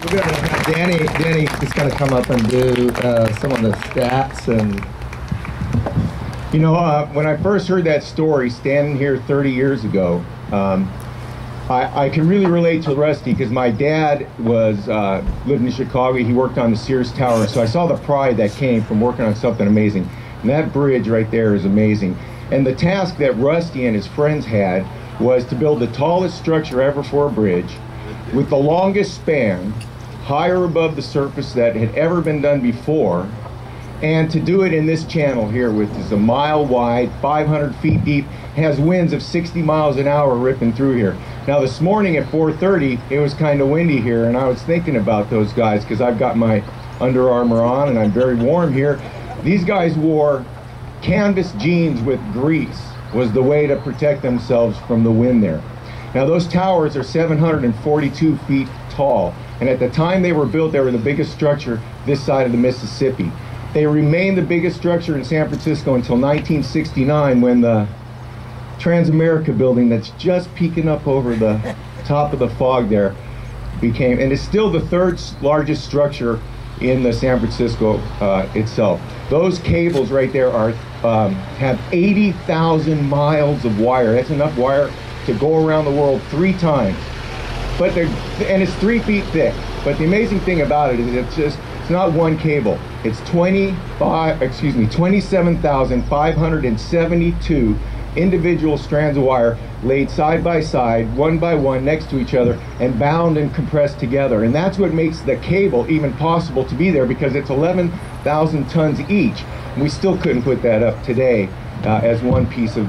We're going to have Danny is going to come up and do some of the stats. And you know, when I first heard that story, standing here 30 years ago, I can really relate to Rusty because my dad was lived in Chicago. He worked on the Sears Tower, so I saw the pride that came from working on something amazing. And that bridge right there is amazing. And the task that Rusty and his friends had was to build the tallest structure ever for a bridge, with the longest span, higher above the surface that had ever been done before, and to do it in this channel here, which is a mile wide, 500 feet deep, has winds of 60 miles an hour ripping through here. Now this morning at 4:30, it was kind of windy here, and I was thinking about those guys because I've got my Under Armour on and I'm very warm here. These guys wore canvas jeans with grease, was the way to protect themselves from the wind there. Now those towers are 742 feet tall, and at the time they were built, they were the biggest structure this side of the Mississippi. They remained the biggest structure in San Francisco until 1969, when the Transamerica building that's just peeking up over the top of the fog there became, and is still the third largest structure in the San Francisco itself. Those cables right there are have 80,000 miles of wire. That's enough wire to go around the world 3 times. But and it's 3 feet thick. But the amazing thing about it is it's not one cable. It's 27,572 individual strands of wire laid side by side, one by one, next to each other, and bound and compressed together. And that's what makes the cable even possible to be there, because it's 11,000 tons each. And we still couldn't put that up today as one piece of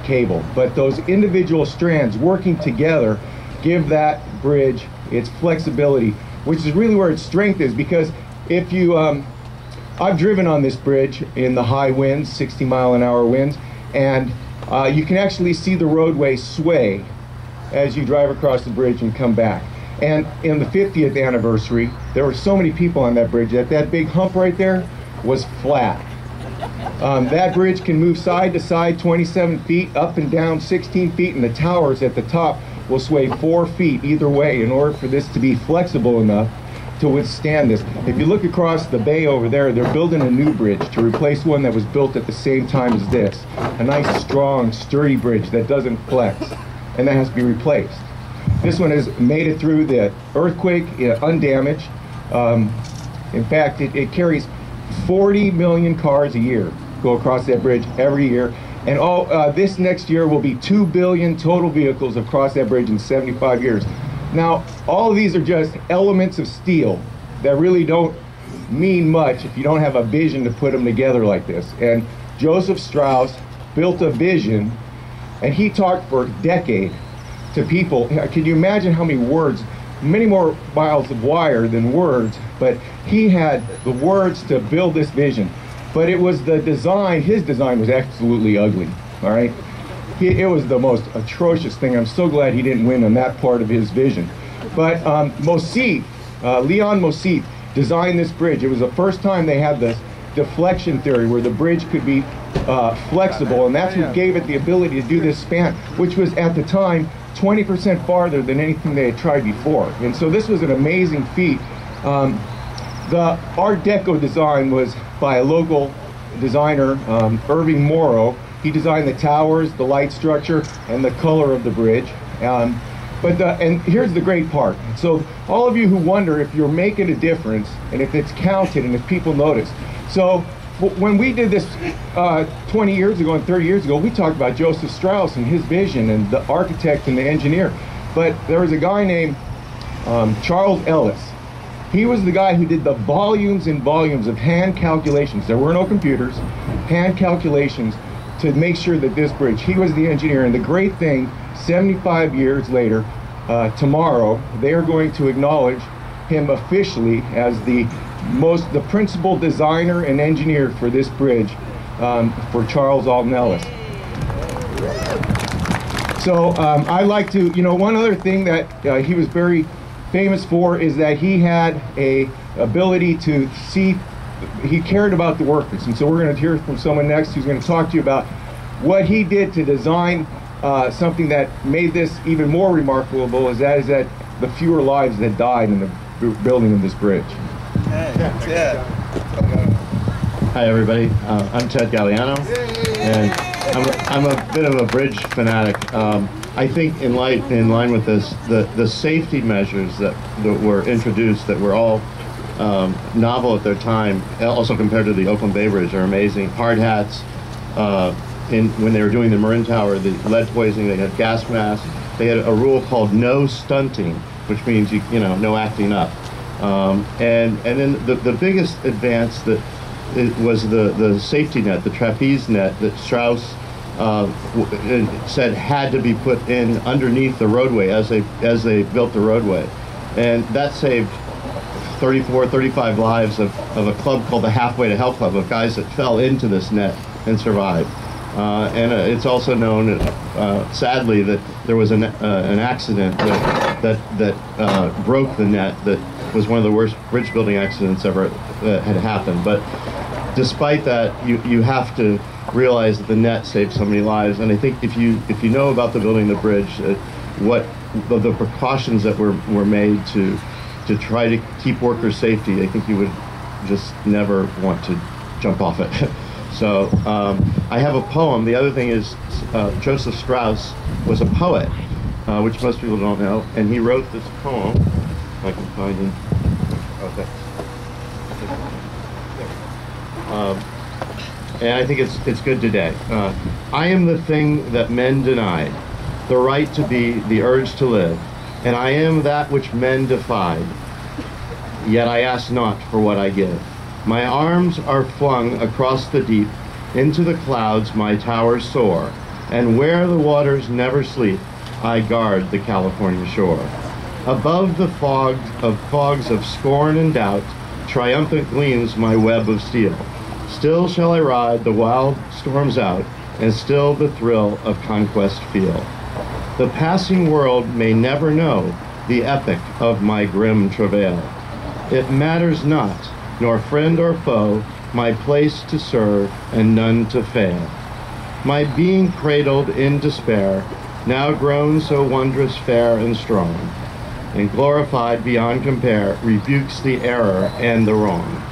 cable. But those individual strands working together give that bridge its flexibility, which is really where its strength is. Because if you, I've driven on this bridge in the high winds, 60-mile-an-hour winds, and you can actually see the roadway sway as you drive across the bridge and come back. And in the 50th anniversary, there were so many people on that bridge that that big hump right there was flat. That bridge can move side to side 27 feet, up and down 16 feet, and the towers at the top will sway 4 feet either way in order for this to be flexible enough to withstand this. If you look across the bay over there, they're building a new bridge to replace one that was built at the same time as this. A nice, strong, sturdy bridge that doesn't flex, and that has to be replaced. This one has made it through the earthquake undamaged. In fact, it carries 40 million cars a year go across that bridge every year. And this next year will be 2 billion total vehicles across that bridge in 75 years. Now, all of these are just elements of steel that really don't mean much if you don't have a vision to put them together like this. And Joseph Strauss built a vision, and he talked for a decade to people. Can you imagine how many words, many more miles of wire than words, but he had the words to build this vision. But it was the design, his design was absolutely ugly, all right? It was the most atrocious thing. I'm so glad he didn't win on that part of his vision. But Leon Mossif designed this bridge. It was the first time they had this deflection theory where the bridge could be flexible, and that's what gave it the ability to do this span, which was at the time 20% farther than anything they had tried before. And so this was an amazing feat. The Art Deco design was by a local designer, Irving Morrow. He designed the towers, the light structure, and the color of the bridge. And here's the great part. So all of you who wonder if you're making a difference and if it's counted and if people notice. So when we did this 20 years ago and 30 years ago, we talked about Joseph Strauss and his vision and the architect and the engineer. But there was a guy named Charles Ellis. He was the guy who did the volumes and volumes of hand calculations. There were no computers, hand calculations to make sure that this bridge, he was the engineer. And the great thing, 75 years later, tomorrow, they are going to acknowledge him officially as the principal designer and engineer for this bridge, for Charles Alton Ellis. So I like to, one other thing that he was very famous for is that he had a ability to see. He cared about the workers, and so we're going to hear from someone next who's going to talk to you about what he did to design something that made this even more remarkable. Is that the fewer lives that died and the building of this bridge. Hi everybody, I'm Ted Galiano, and I'm a bit of a bridge fanatic. I think in line with this, the safety measures that were introduced, that were all novel at their time, also compared to the Oakland Bay Bridge, are amazing. Hard hats, when they were doing the Marin Tower, the lead poisoning, they had gas masks. They had a rule called no stunting, which means you know, no acting up. And then the biggest advance that was the safety net, the trapeze net that Strauss said had to be put in underneath the roadway as they built the roadway, and that saved 35 lives of a club called the Halfway to Hell Club, of guys that fell into this net and survived. And it's also known, sadly, that there was an accident that broke the net. That was one of the worst bridge building accidents ever that had happened. But despite that, you have to realize that the net saved so many lives. And I think if you know about the building of the bridge, what the precautions that were made to try to keep workers' safety, I think you would just never want to jump off it. So I have a poem. The other thing is Joseph Strauss was a poet, which most people don't know, and he wrote this poem. If I can find it. Okay. And I think it's good today. I am the thing that men denied, the right to be, the urge to live, and I am that which men defied, yet I ask not for what I give. My arms are flung across the deep, into the clouds my towers soar, and where the waters never sleep, I guard the California shore. Above the fogs of scorn and doubt, triumphant gleams my web of steel. Still shall I ride the wild storms out, and still the thrill of conquest feel. The passing world may never know the epic of my grim travail. It matters not, nor friend or foe, my place to serve and none to fail. My being cradled in despair, now grown so wondrous fair and strong, and glorified beyond compare, rebukes the error and the wrong.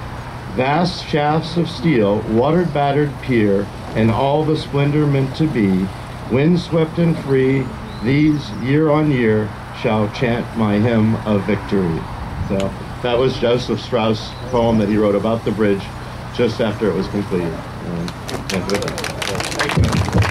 Vast shafts of steel, water-battered pier, and all the splendor meant to be, wind-swept and free, these year on year shall chant my hymn of victory. So that was Joseph Strauss' poem that he wrote about the bridge just after it was completed. Thank you.